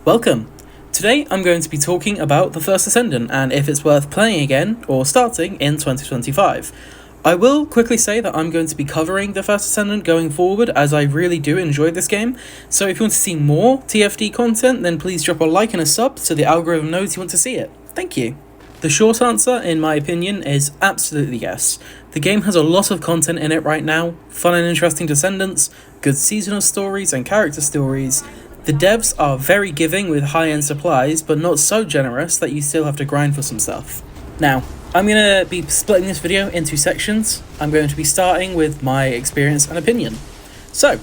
Welcome! Today I'm going to be talking about The First Ascendant and if it's worth playing again or starting in 2025. I will quickly say that I'm going to be covering The First Ascendant going forward as I really do enjoy this game, so if you want to see more TFD content then please drop a like and a sub so the algorithm knows you want to see it. Thank you! The short answer, in my opinion, is absolutely yes. The game has a lot of content in it right now, fun and interesting descendants, good seasonal stories and character stories. The devs are very giving with high-end supplies, but not so generous that you still have to grind for some stuff. Now, I'm going to be splitting this video into sections. I'm going to be starting with my experience and opinion. So,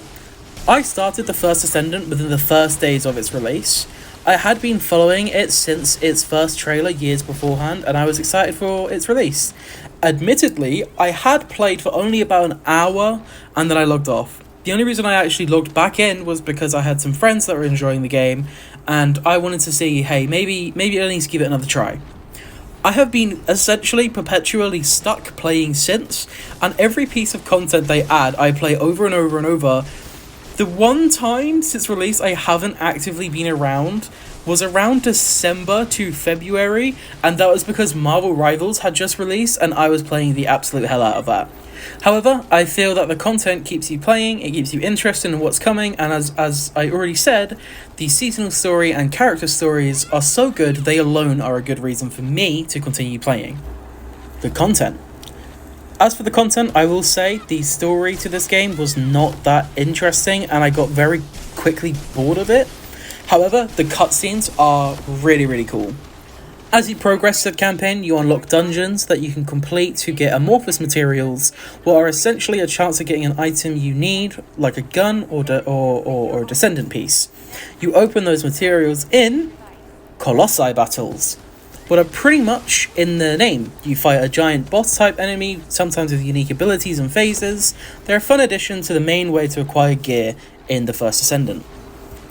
I started The First Ascendant within the first days of its release. I had been following it since its first trailer years beforehand, and I was excited for its release. Admittedly, I had played for only about an hour, and then I logged off. The only reason I actually logged back in was because I had some friends that were enjoying the game, and I wanted to see, hey, maybe I need to give it another try. I have been essentially perpetually stuck playing since, and every piece of content they add, I play over and over and over. The one time since release I haven't actively been around was around December to February, and that was because Marvel Rivals had just released and I was playing the absolute hell out of that. However, I feel that the content keeps you playing, it keeps you interested in what's coming, and as I already said, the seasonal story and character stories are so good they alone are a good reason for me to continue playing. The content. As for the content, I will say the story to this game was not that interesting and I got very quickly bored of it. However, the cutscenes are really cool. As you progress the campaign, you unlock dungeons that you can complete to get amorphous materials, what are essentially a chance of getting an item you need, like a gun or a descendant piece. You open those materials in Colossi battles, what are pretty much in the name. You fight a giant boss type enemy, sometimes with unique abilities and phases. They're a fun addition to the main way to acquire gear in The First Ascendant.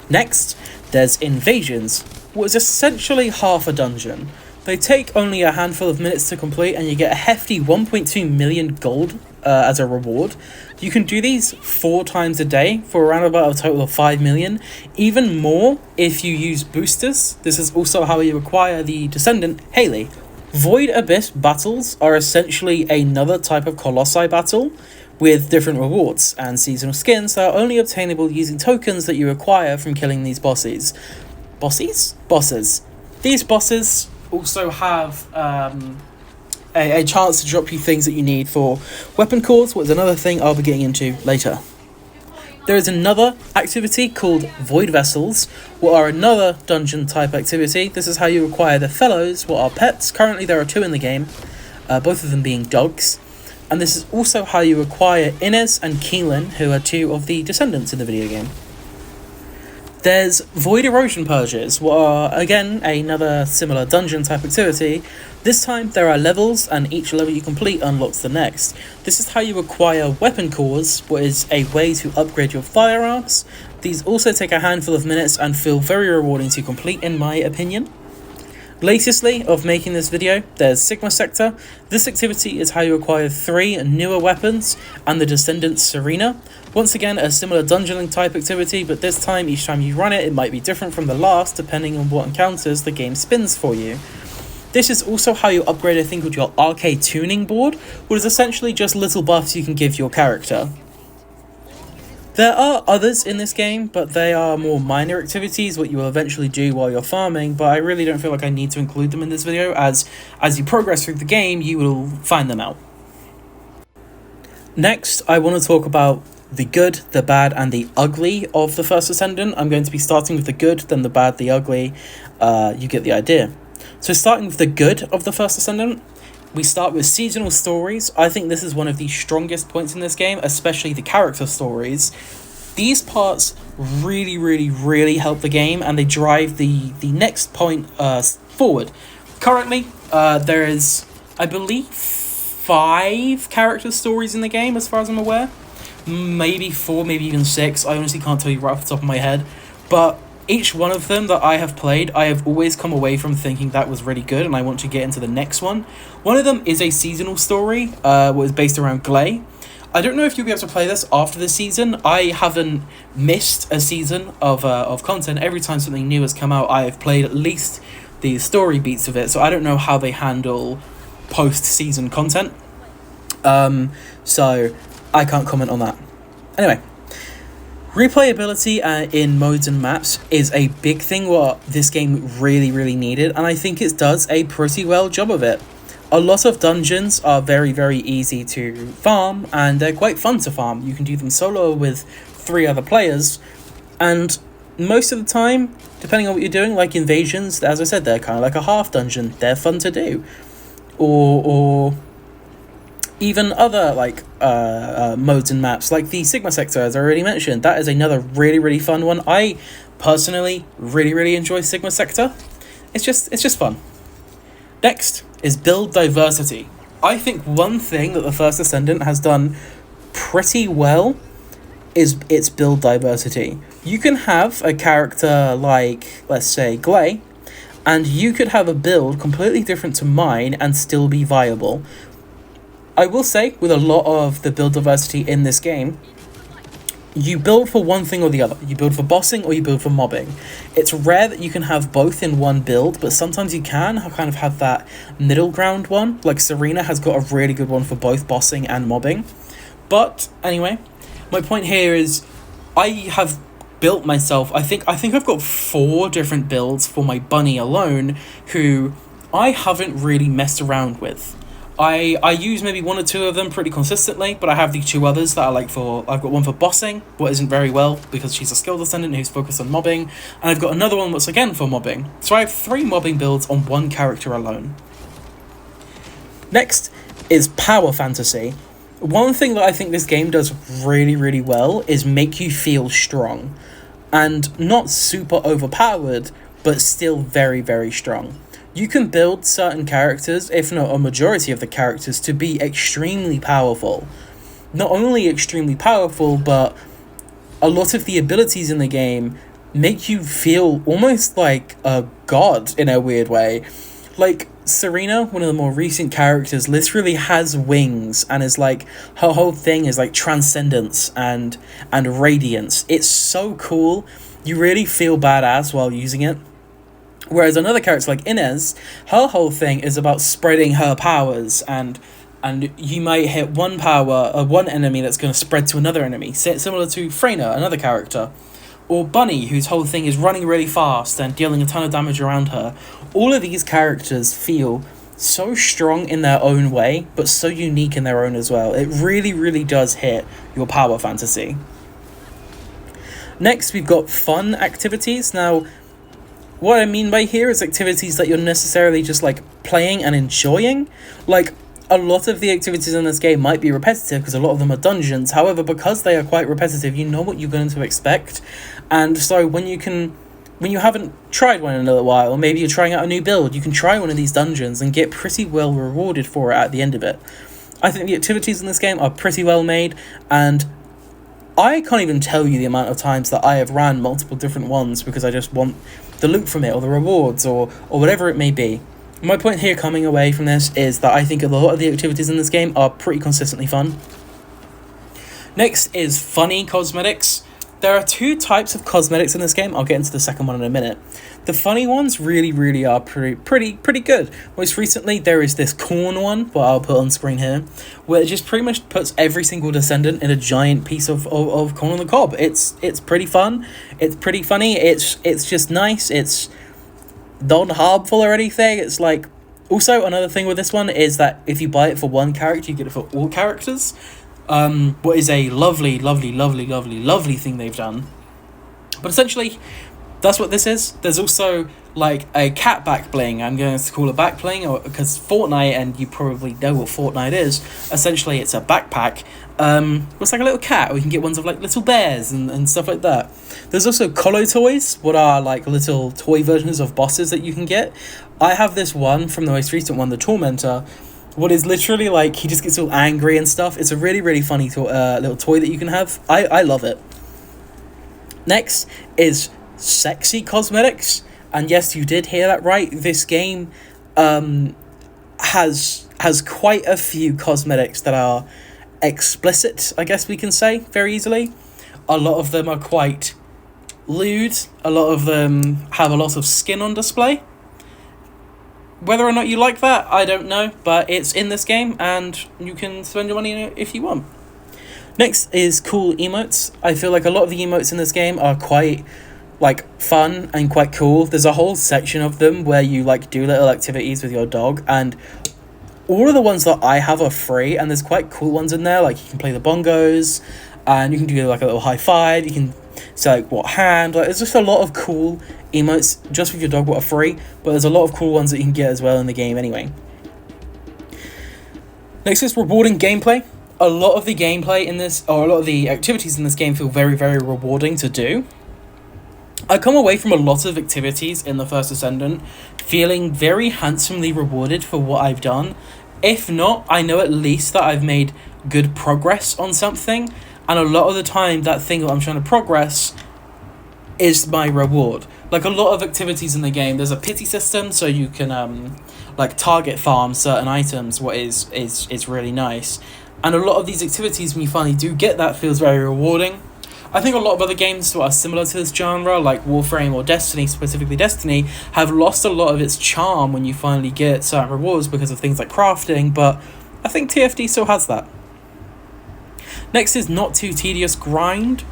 Next, there's Invasions, what is essentially half a dungeon. They take only a handful of minutes to complete and you get a hefty 1.2 million gold as a reward. You can do these 4 times a day for around about a total of 5 million, even more if you use boosters. This is also how you acquire the descendant Haley. Void Abyss battles are essentially another type of Colossi battle with different rewards and seasonal skins that are only obtainable using tokens that you acquire from killing these bosses. Bosses. These bosses also have a chance to drop you things that you need for weapon cores, which is another thing I'll be getting into later. There is another activity called Void Vessels, what are another dungeon type activity. This is how you acquire the fellows, what are pets. Currently there are 2 in the game, both of them being dogs. And this is also how you acquire Inez and Keelan, who are 2 of the descendants in the video game. There's Void Erosion Purges, what are, again, another similar dungeon type activity. This time there are levels, and each level you complete unlocks the next. This is how you acquire weapon cores, what is a way to upgrade your firearms. These also take a handful of minutes and feel very rewarding to complete in my opinion. Latestly of making this video, there's Sigma Sector. This activity is how you acquire 3 newer weapons and the Descendant Serena. Once again, a similar dungeoning type activity, but this time, each time you run it, it might be different from the last depending on what encounters the game spins for you. This is also how you upgrade a thing called your arcade tuning board, which is essentially just little buffs you can give your character. There are others in this game, but they are more minor activities, what you will eventually do while you're farming, but I really don't feel like I need to include them in this video, as you progress through the game, you will find them out. Next, I want to talk about the good, the bad, and the ugly of The First Ascendant. I'm going to be starting with the good, then the bad, the ugly. You get the idea. So starting with the good of The First Ascendant, we start with seasonal stories. I think this is one of the strongest points in this game, especially the character stories. These parts really help the game, and they drive the next point forward. Currently, there is, I believe, 5 character stories in the game, as far as I'm aware. Maybe 4, maybe even 6. I honestly can't tell you right off the top of my head. But each one of them that I have played, I have always come away from thinking that was really good and I want to get into the next one. One of them is a seasonal story, was based around Glay. I don't know if you'll be able to play this after the season. I haven't missed a season of content. Every time something new has come out, I have played at least the story beats of it. So I don't know how they handle post-season content. So I can't comment on that. Anyway, replayability in modes and maps is a big thing what this game really, really needed, and I think it does a pretty well job of it. A lot of dungeons are very, very easy to farm, and they're quite fun to farm. You can do them solo with 3 other players, and most of the time, depending on what you're doing, like invasions, as I said, they're kind of like a half dungeon. They're fun to do. Or even other like modes and maps, like the Sigma sector, as I already mentioned. That is another really, really fun one. I personally really, really enjoy Sigma sector. It's just fun. Next is build diversity. I think one thing that the First Ascendant has done pretty well is its build diversity. You can have a character like, let's say, Glay, and you could have a build completely different to mine and still be viable. I will say, with a lot of the build diversity in this game, you build for one thing or the other. You build for bossing or you build for mobbing. It's rare that you can have both in one build, but sometimes you can kind of have that middle ground one. Like Serena has got a really good one for both bossing and mobbing. But anyway, my point here is I have built myself, I think I've got 4 different builds for my bunny alone, who I haven't really messed around with. I use maybe 1 or 2 of them pretty consistently, but I have the 2 others that I like for... I've got one for bossing, what isn't very well, because she's a skill descendant who's focused on mobbing, and I've got another one that's again for mobbing. So I have 3 mobbing builds on 1 character alone. Next is power fantasy. One thing that I think this game does really, really well is make you feel strong. And not super overpowered, but still very, very strong. You can build certain characters, if not a majority of the characters, to be extremely powerful. Not only extremely powerful, but a lot of the abilities in the game make you feel almost like a god in a weird way. Like, Serena, one of the more recent characters, literally has wings and is like, her whole thing is like transcendence and radiance. It's so cool. You really feel badass while using it. Whereas another character like Inez, her whole thing is about spreading her powers, and you might hit one enemy that's going to spread to another enemy, similar to Freyna, another character. Or Bunny, whose whole thing is running really fast and dealing a ton of damage around her. All of these characters feel so strong in their own way, but so unique in their own as well. It really, really does hit your power fantasy. Next, we've got fun activities. Now, what I mean by here is activities that you're necessarily just like playing and enjoying. Like, a lot of the activities in this game might be repetitive because a lot of them are dungeons. However, because they are quite repetitive, you know what you're going to expect. And so when you haven't tried one in a little while, or maybe you're trying out a new build, you can try one of these dungeons and get pretty well rewarded for it at the end of it. I think the activities in this game are pretty well made, and I can't even tell you the amount of times that I have ran multiple different ones because I just want the loot from it, or the rewards, or whatever it may be. My point here coming away from this is that I think a lot of the activities in this game are pretty consistently fun. Next is funny cosmetics. There are 2 types of cosmetics in this game. I'll get into the second one in a minute. The funny ones really, really are pretty good. Most recently, there is this corn one, what I'll put on screen here, where it just pretty much puts every single descendant in a giant piece of corn on the cob. It's pretty fun. It's pretty funny. It's just nice. It's not harmful or anything. It's like... Also, another thing with this one is that if you buy it for one character, you get it for all characters. What is a lovely thing they've done. But essentially, that's what this is. There's also like a cat back bling. I'm going to call it back bling, or because Fortnite, and you probably know what Fortnite is. Essentially, it's a backpack. Looks like a little cat. Or you can get ones of like little bears and stuff like that. There's also Colo toys, what are like little toy versions of bosses that you can get. I have this one from the most recent one, the Tormentor. What is literally like, he just gets all angry and stuff. It's a really, really funny little toy that you can have. I love it. Next is sexy cosmetics. And yes, you did hear that right. This game has quite a few cosmetics that are explicit, I guess we can say, very easily. A lot of them are quite lewd. A lot of them have a lot of skin on display. Whether or not you like that, I don't know, but it's in this game, and you can spend your money in it if you want. Next is cool emotes. I feel like a lot of the emotes in this game are quite, like, fun and quite cool. There's a whole section of them where you, like, do little activities with your dog, and all of the ones that I have are free, and there's quite cool ones in there, like you can play the bongos, and you can do, like, a little high five, you can say, like, what hand, like, there's just a lot of cool emotes just with your dog what are free, but there's a lot of cool ones that you can get as well in the game anyway. Next is rewarding gameplay. A lot of the gameplay in this, or a lot of the activities in this game feel very, very rewarding to do. I come away from a lot of activities in the First Ascendant feeling very handsomely rewarded for what I've done. If not, I know at least that I've made good progress on something, and a lot of the time that thing that I'm trying to progress is my reward. Like, a lot of activities in the game, there's a pity system, so you can like target farm certain items, what is really nice. And a lot of these activities, when you finally do get that, feels very rewarding. I think a lot of other games that are similar to this genre, like Warframe or Destiny, specifically Destiny, have lost a lot of its charm when you finally get certain rewards because of things like crafting, but I think TFD still has that. Next is not too tedious grind.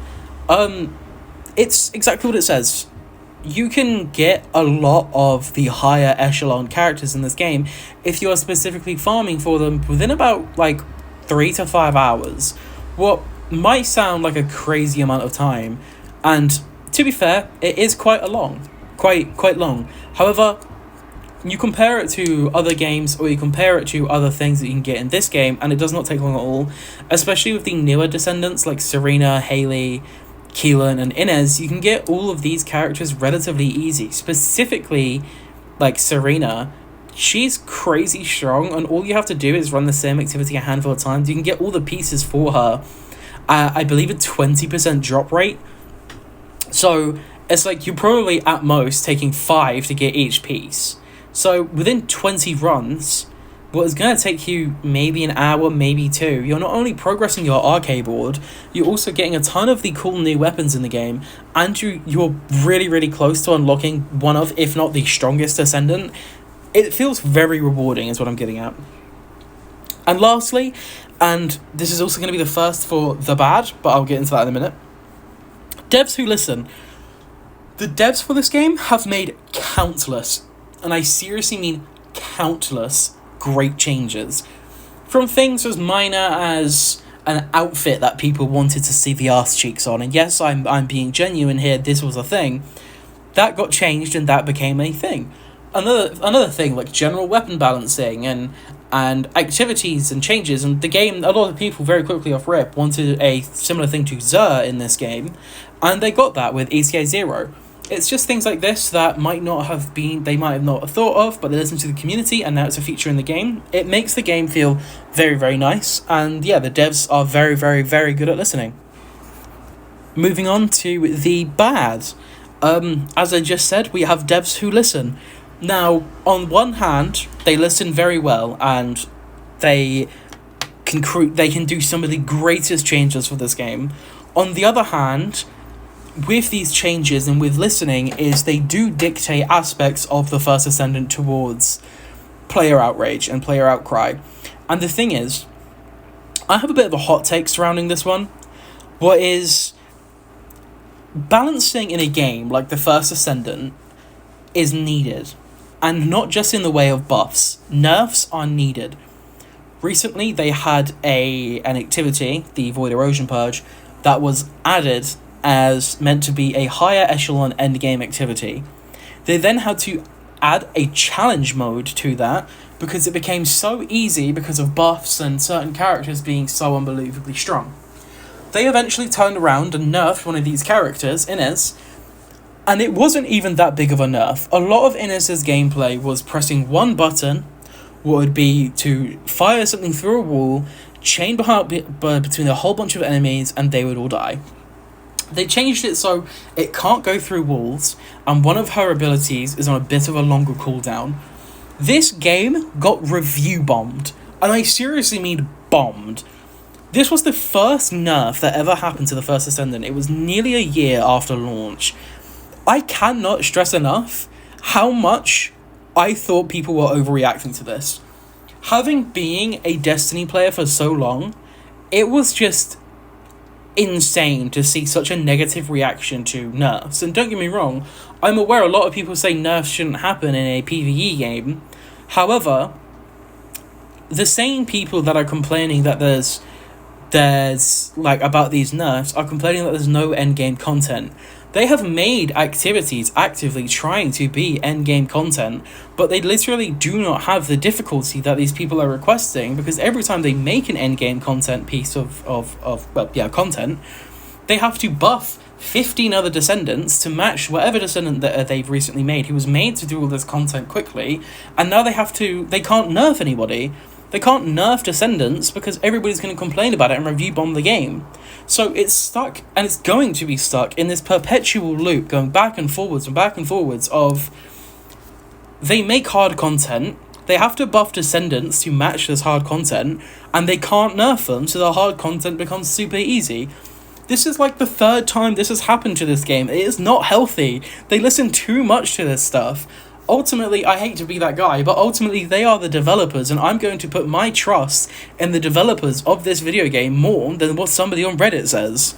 It's exactly what it says. You can get a lot of the higher echelon characters in this game if you are specifically farming for them within about, like, 3 to 5 hours. What might sound like a crazy amount of time, and to be fair, it is quite long. However, you compare it to other games, or you compare it to other things that you can get in this game, and it does not take long at all. Especially with the newer descendants like Serena, Haley, Keelan, and Inez, you can get all of these characters relatively easy. Specifically, like Serena, she's crazy strong, and all you have to do is run the same activity a handful of times. You can get all the pieces for her. I believe a 20% drop rate. So it's like you're probably at most taking 5 to get each piece. So within 20 runs, what is going to take you maybe an hour, maybe 2, you're not only progressing your arcade board, you're also getting a ton of the cool new weapons in the game, and you're really, really close to unlocking one of, if not the strongest Ascendant. It feels very rewarding is what I'm getting at. And lastly, and this is also going to be the first for the bad, but I'll get into that in a minute. Devs who listen. The devs for this game have made countless, and I seriously mean countless, great changes. From things as minor as an outfit that people wanted to see the arse cheeks on, and yes, I'm being genuine here, this was a thing, that got changed and that became a thing. Another thing, like general weapon balancing and activities and changes, and the game, a lot of people very quickly off rip wanted a similar thing to Xur in this game, and they got that with ECA 0. It's just things like this that they might not have thought of, but they listened to the community, and now it's a feature in the game. It makes the game feel very, very nice, and yeah, the devs are very, very, very good at listening. Moving on to the bad. As I just said, we have devs who listen. Now, on one hand, they listen very well, and they can do some of the greatest changes for this game. On the other hand, with these changes and with listening, is they do dictate aspects of the First Ascendant towards player outrage and player outcry. And the thing is, I have a bit of a hot take surrounding this one. What is balancing in a game like the First Ascendant is needed. And not just in the way of buffs. Nerfs are needed. Recently, they had an activity, the Void Erosion Purge, that was added as meant to be a higher echelon endgame activity. They then had to add a challenge mode to that because it became so easy because of buffs and certain characters being so unbelievably strong. They eventually turned around and nerfed one of these characters, Inez, and it wasn't even that big of a nerf. A lot of Inez's gameplay was pressing one button, what would be to fire something through a wall, chain between a whole bunch of enemies, and they would all die. They changed it so it can't go through walls, and one of her abilities is on a bit of a longer cooldown. This game got review bombed, and I seriously mean bombed. This was the first nerf that ever happened to the First Ascendant. It was nearly a year after launch. I cannot stress enough how much I thought people were overreacting to this. Having been a Destiny player for so long, it was just insane to see such a negative reaction to nerfs. And don't get me wrong, I'm aware a lot of people say nerfs shouldn't happen in a PvE game. However, the same people that are complaining that there's like about these nerfs are complaining that there's no endgame content. They have made activities actively trying to be endgame content, but they literally do not have the difficulty that these people are requesting, because every time they make an endgame content piece of content, they have to buff 15 other descendants to match whatever descendant that they've recently made who was made to do all this content quickly, and now they can't nerf anybody. They can't nerf descendants because everybody's going to complain about it and review bomb the game. So it's stuck, and it's going to be stuck in this perpetual loop going back and forwards of they make hard content, they have to buff descendants to match this hard content, and they can't nerf them, so the hard content becomes super easy. This is like the third time this has happened to this game. It is not healthy. They listen too much to this stuff. Ultimately, I hate to be that guy, but ultimately they are the developers, and I'm going to put my trust in the developers of this video game more than what somebody on Reddit says.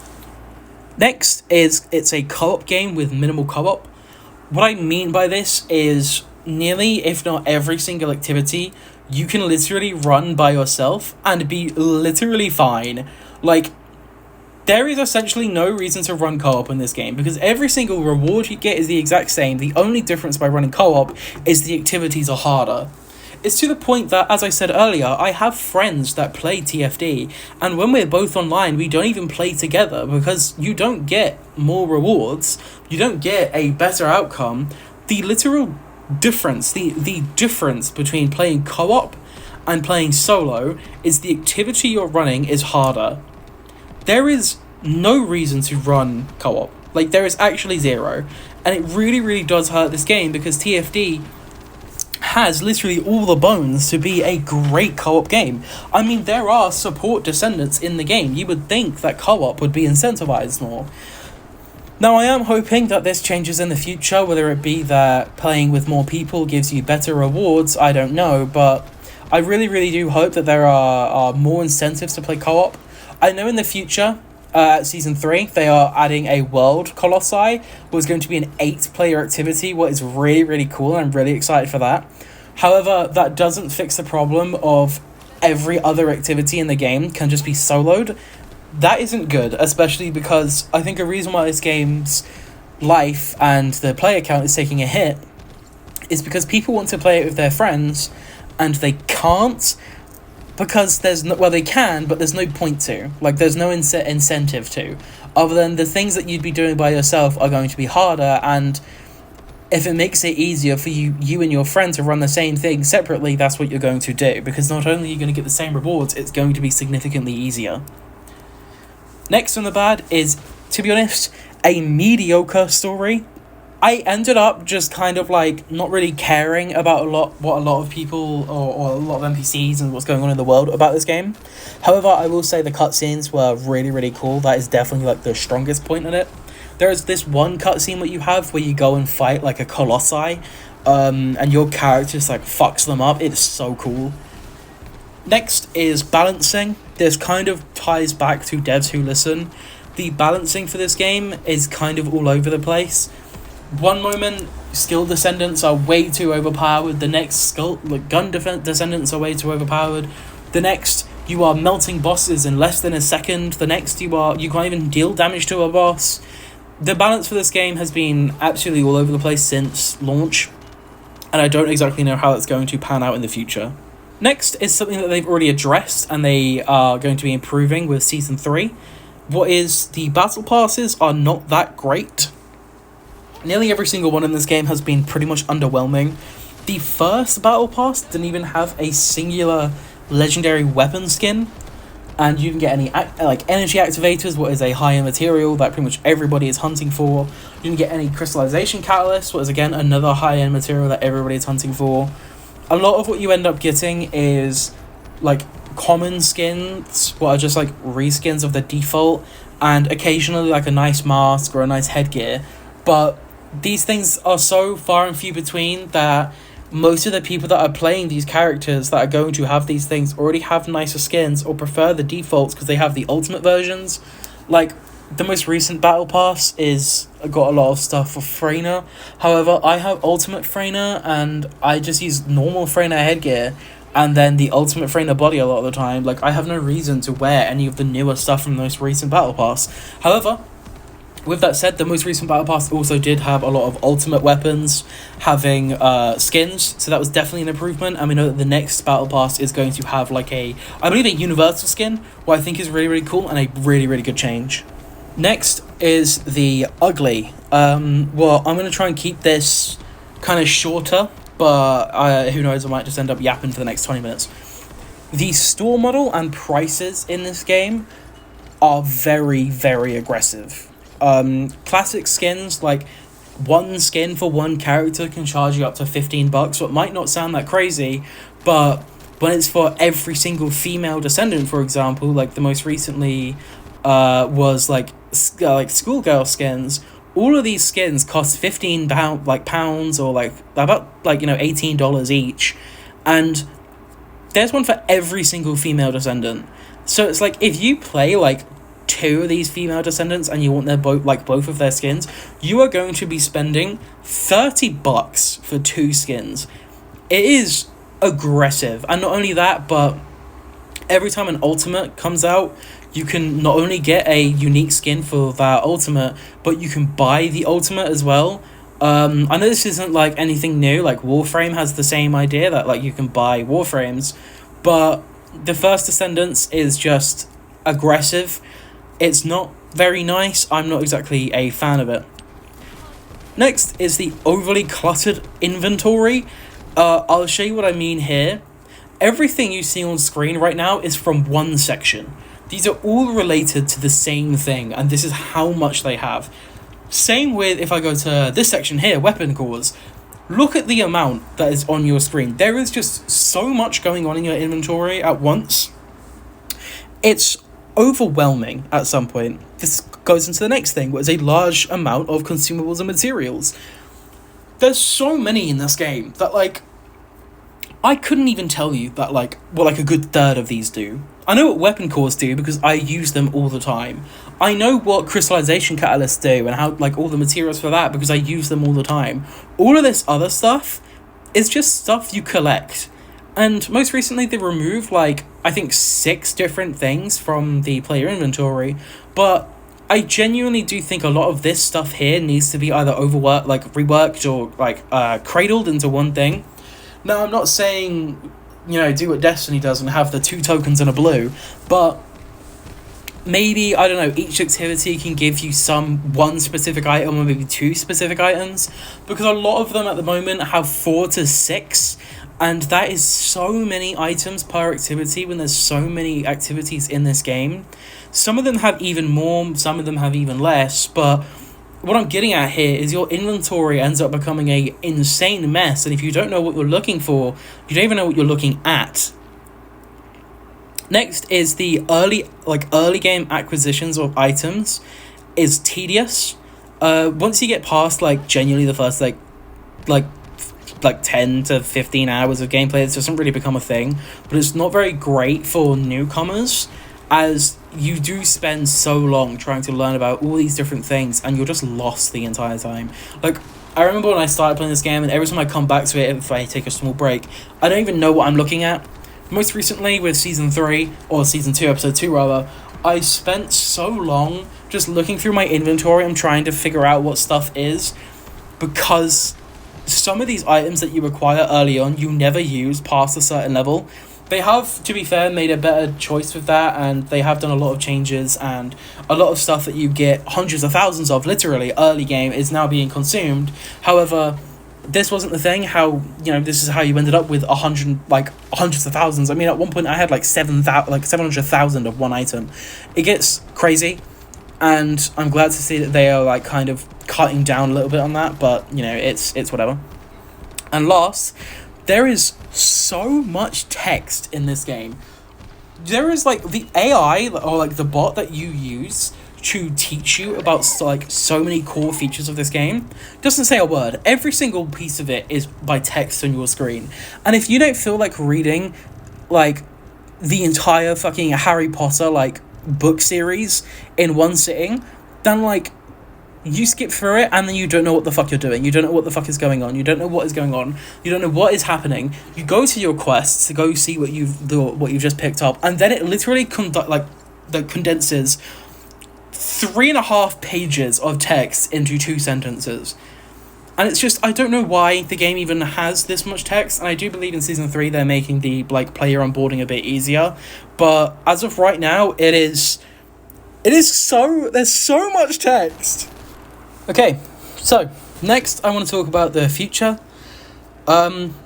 Next is it's a co-op game with minimal co-op. What I mean by this is nearly, if not every single activity, you can literally run by yourself and be literally fine. Like, there is essentially no reason to run co-op in this game, because every single reward you get is the exact same. The only difference by running co-op is the activities are harder. It's to the point that, as I said earlier, I have friends that play TFD, and when we're both online, we don't even play together, because you don't get more rewards, you don't get a better outcome. The literal difference, the difference between playing co-op and playing solo is the activity you're running is harder. There is no reason to run co-op. Like, there is actually zero. And it really, really does hurt this game, because TFD has literally all the bones to be a great co-op game. I mean, there are support descendants in the game. You would think that co-op would be incentivized more. Now, I am hoping that this changes in the future, whether it be that playing with more people gives you better rewards, I don't know, but I really, really do hope that there are more incentives to play co-op. I know in the future, at Season 3, they are adding a World Colossi, which is going to be an 8-player activity, what is really, really cool, and I'm really excited for that. However, that doesn't fix the problem of every other activity in the game can just be soloed. That isn't good, especially because I think a reason why this game's life and the player count is taking a hit is because people want to play it with their friends, and they can't, because there's no, well, they can, but there's no point to. Like, there's no incentive to. Other than the things that you'd be doing by yourself are going to be harder, and if it makes it easier for you and your friend to run the same thing separately, that's what you're going to do. Because not only are you going to get the same rewards, it's going to be significantly easier. Next on the bad is, to be honest, a mediocre story. I ended up just kind of like not really caring about what a lot of people or a lot of NPCs and what's going on in the world about this game. However, I will say the cutscenes were really, really cool. That is definitely like the strongest point in it. There is this one cutscene that you have where you go and fight like a Colossi, and your character just like fucks them up. It's so cool. Next is balancing. This kind of ties back to devs who listen. The balancing for this game is kind of all over the place. One moment, skill descendants are way too overpowered. The next, gun descendants are way too overpowered. The next, you are melting bosses in less than a second. The next, you can't even deal damage to a boss. The balance for this game has been absolutely all over the place since launch, and I don't exactly know how it's going to pan out in the future. Next is something that they've already addressed, and they are going to be improving with Season 3. What is, the battle passes are not that great. Nearly every single one in this game has been pretty much underwhelming. The first battle pass didn't even have a singular legendary weapon skin, and you didn't get any energy activators, what is a high-end material that pretty much everybody is hunting for. You didn't get any crystallization catalyst, what is again another high-end material that everybody is hunting for. A lot of what you end up getting is like common skins, what are just like reskins of the default, and occasionally like a nice mask or a nice headgear. But these things are so far and few between that most of the people that are playing these characters that are going to have these things already have nicer skins or prefer the defaults because they have the ultimate versions. Like, the most recent battle pass is got a lot of stuff for Freyna. However, I have ultimate Freyna and I just use normal Freyna headgear and then the ultimate Freyna body a lot of the time. Like, I have no reason to wear any of the newer stuff from the most recent battle pass. However, with that said, the most recent battle pass also did have a lot of ultimate weapons having skins, so that was definitely an improvement. And we know that the next battle pass is going to have like I believe a universal skin, what I think is really, really cool and a really, really good change. Next is the ugly. Well, I'm going to try and keep this kind of shorter, but who knows, I might just end up yapping for the next 20 minutes. The store model and prices in this game are very, very aggressive. Classic skins, like one skin for one character can charge you up to $15, so it might not sound that crazy, but when it's for every single female descendant, for example, like the most recently was like schoolgirl skins, all of these skins cost pounds or like about $18 each, and there's one for every single female descendant. So it's like if you play like two of these female descendants and you want their both of their skins, you are going to be spending $30 for two skins. It is aggressive, and not only that, but every time an ultimate comes out, you can not only get a unique skin for that ultimate, but you can buy the ultimate as well. I know this isn't like anything new, like Warframe has the same idea that like you can buy Warframes, but the First Descendants is just aggressive. It's not very nice. I'm not exactly a fan of it. Next is the overly cluttered inventory. I'll show you what I mean here. Everything you see on screen right now is from one section. These are all related to the same thing, and this is how much they have. Same with if I go to this section here, weapon cores. Look at the amount that is on your screen. There is just so much going on in your inventory at once. It's overwhelming at some point. This goes into the next thing, which is a large amount of consumables and materials. There's so many in this game that, like, I couldn't even tell you that, like, what, like, a good third of these do. I know what weapon cores do because I use them all the time. I know what crystallization catalysts do and how, like, all the materials for that because I use them all the time. All of this other stuff is just stuff you collect. And most recently, they removed, like, I think 6 different things from the player inventory. But I genuinely do think a lot of this stuff here needs to be either reworked or, like, cradled into one thing. Now, I'm not saying, do what Destiny does and have the 2 tokens and a blue. But maybe, I don't know, each activity can give you one specific item or maybe 2 specific items. Because a lot of them at the moment have 4 to 6. And that is so many items per activity when there's so many activities in this game. Some of them have even more, some of them have even less, but what I'm getting at here is your inventory ends up becoming a insane mess, and if you don't know what you're looking for, you don't even know what you're looking at. Next is the early game acquisitions of items is tedious. Once you get past genuinely the first 10 to 15 hours of gameplay, it doesn't really become a thing, but it's not very great for newcomers as you do spend so long trying to learn about all these different things and you're just lost the entire time. I remember when I started playing this game and every time I come back to it, if I take a small break, I don't even know what I'm looking at. Most recently with Season 3, or Season 2, Episode 2 rather, I spent so long just looking through my inventory and trying to figure out what stuff is, because some of these items that you acquire early on, you never use past a certain level. They have, to be fair, made a better choice with that, and they have done a lot of changes, and a lot of stuff that you get hundreds of thousands of, literally, early game, is now being consumed. However, this wasn't the thing, this is how you ended up with hundreds of thousands. I mean, at one point, I had 700,000 of one item. It gets crazy, and I'm glad to see that they are, kind of cutting down a little bit on that, but, it's whatever. And last, there is so much text in this game. there is like the AI or like the bot that you use to teach you about like so many core features of this game doesn't say a word. Every single piece of it is by text on your screen. And if you don't feel like reading like the entire fucking Harry Potter like book series in one sitting, then like you skip through it and then you don't know what the fuck you're doing. You don't know what the fuck is going on. You don't know what is going on. You don't know what is happening. You go to your quests to go see what you've just picked up, and then it literally condenses 3.5 pages of text into 2 sentences. And it's just, I don't know why the game even has this much text, and I do believe in Season 3 they're making the like player onboarding a bit easier, but as of right now, there's so much text. Okay, so next I want to talk about the future.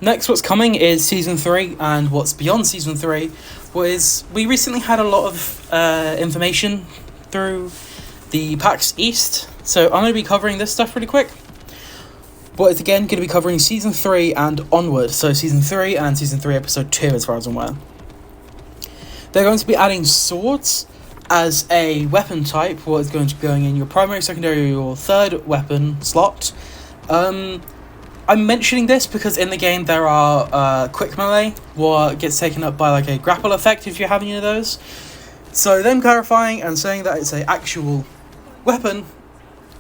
Next what's coming is Season 3, and what's beyond Season 3 was we recently had a lot of information through the PAX East, so I'm going to be covering this stuff really quick. But it's again going to be covering Season 3 and onward, so Season 3 and Season 3 Episode 2 as far as I'm aware. They're going to be adding swords as a weapon type, what is going to be going in your primary, secondary, or third weapon slot. I'm mentioning this because in the game there are quick melee, what gets taken up by like a grapple effect if you have any of those. So them clarifying and saying that it's an actual weapon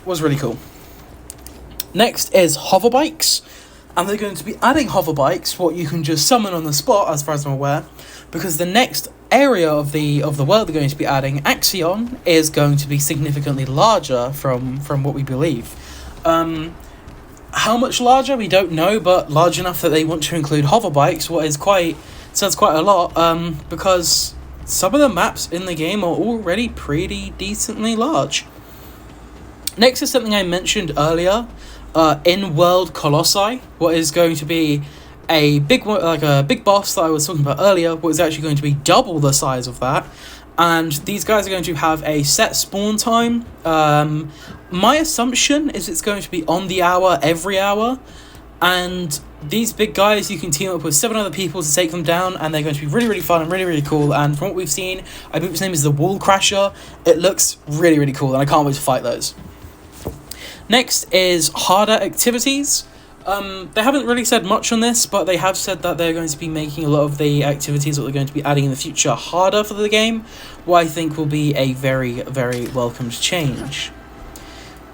was really cool. Next is hover bikes, and they're going to be adding hover bikes, what you can just summon on the spot as far as I'm aware, because the next area of the world they're going to be adding, Axion, is going to be significantly larger from what we believe. How much larger we don't know, but large enough that they want to include hover bikes, says quite a lot, because some of the maps in the game are already pretty decently large. Next is something I mentioned earlier, in-world Colossi, what is going to be a big boss that I was talking about earlier, what is actually going to be double the size of that, and these guys are going to have a set spawn time. My assumption is it's going to be on the hour, every hour, and these big guys, you can team up with 7 other people to take them down, and they're going to be really, really fun and really, really cool. And from what we've seen, I believe his name is the Wall Crasher. It looks really, really cool, and I can't wait to fight those. Next is harder activities. They haven't really said much on this, but they have said that they're going to be making a lot of the activities that they're going to be adding in the future harder for the game, what I think will be a very, very welcomed change.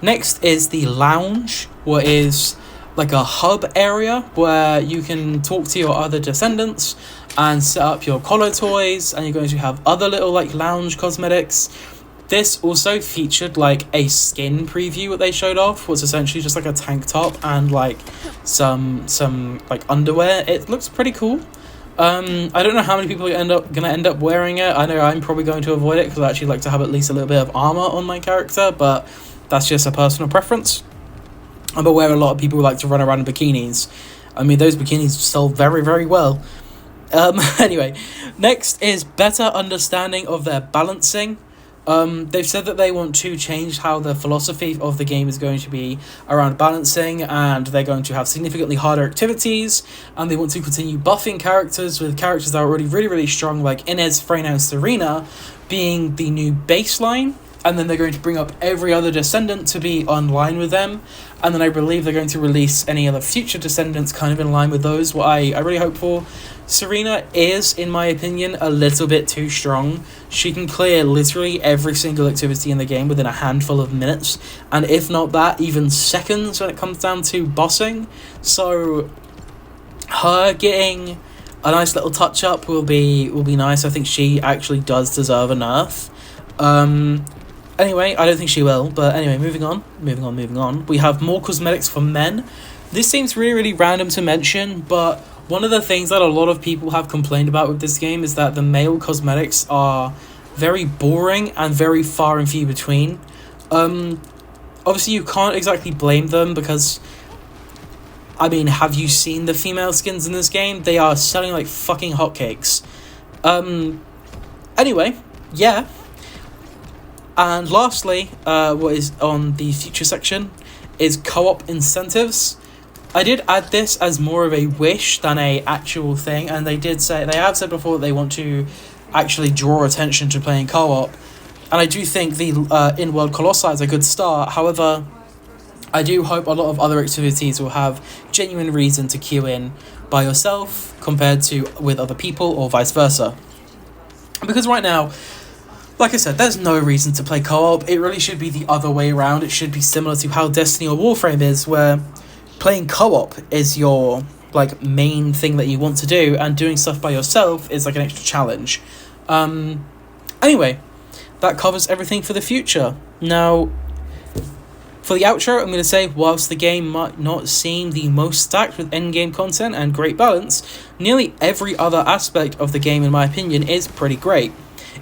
Next is the lounge, what is like a hub area where you can talk to your other descendants and set up your collar toys, and you're going to have other little like lounge cosmetics. This also featured like a skin preview what they showed off, was essentially just like a tank top and like some like underwear. It looks pretty cool. I don't know how many people are gonna end up wearing it. I know I'm probably going to avoid it because I actually like to have at least a little bit of armor on my character, but that's just a personal preference. I'm aware a lot of people like to run around in bikinis. I mean, those bikinis sell very, very well. Anyway, next is better understanding of their balancing. They've said that they want to change how the philosophy of the game is going to be around balancing, and they're going to have significantly harder activities, and they want to continue buffing characters with characters that are already really, really strong, like Inez, Freyna, and Serena being the new baseline, and then they're going to bring up every other descendant to be online with them, and then I believe they're going to release any other future descendants kind of in line with those, what I really hope for. Serena is, in my opinion, a little bit too strong. She can clear literally every single activity in the game within a handful of minutes, and if not that, even seconds when it comes down to bossing. So her getting a nice little touch up will be nice. I think she actually does deserve a nerf. Anyway, I don't think she will, but anyway, moving on. We have more cosmetics for men. This seems really, really random to mention, but one of the things that a lot of people have complained about with this game is that the male cosmetics are very boring and very far and few between. Obviously, you can't exactly blame them because, I mean, have you seen the female skins in this game? They are selling like fucking hotcakes. Anyway, yeah. And lastly, what is on the future section is co-op incentives. I did add this as more of a wish than a actual thing, and they have said before that they want to actually draw attention to playing co-op. And I do think the in-world Colossi is a good start. However, I do hope a lot of other activities will have genuine reason to queue in by yourself compared to with other people, or vice versa. Because right now, like I said, there's no reason to play co-op. It really should be the other way around. It should be similar to how Destiny or Warframe is, where playing co-op is your main thing that you want to do, and doing stuff by yourself is like an extra challenge. Anyway, that covers everything for the future. Now, for the outro, I'm going to say, whilst the game might not seem the most stacked with endgame content and great balance, nearly every other aspect of the game, in my opinion, is pretty great.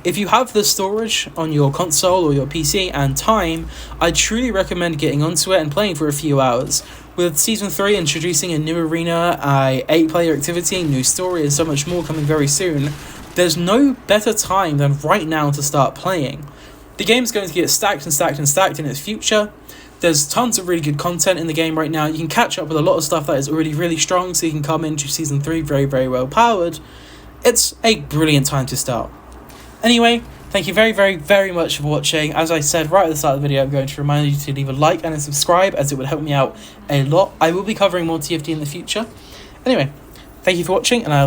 If you have the storage on your console or your PC and time, I truly recommend getting onto it and playing for a few hours. With Season 3 introducing a new arena, a 8-player activity, new story, and so much more coming very soon, there's no better time than right now to start playing. The game's going to get stacked and stacked and stacked in its future. There's tons of really good content in the game right now. You can catch up with a lot of stuff that is already really strong, so you can come into Season 3 very, very well powered. It's a brilliant time to start. Anyway, thank you very, very, very much for watching. As I said right at the start of the video, I'm going to remind you to leave a like and a subscribe, as it would help me out a lot. I will be covering more TFD in the future. Anyway, thank you for watching, and I'll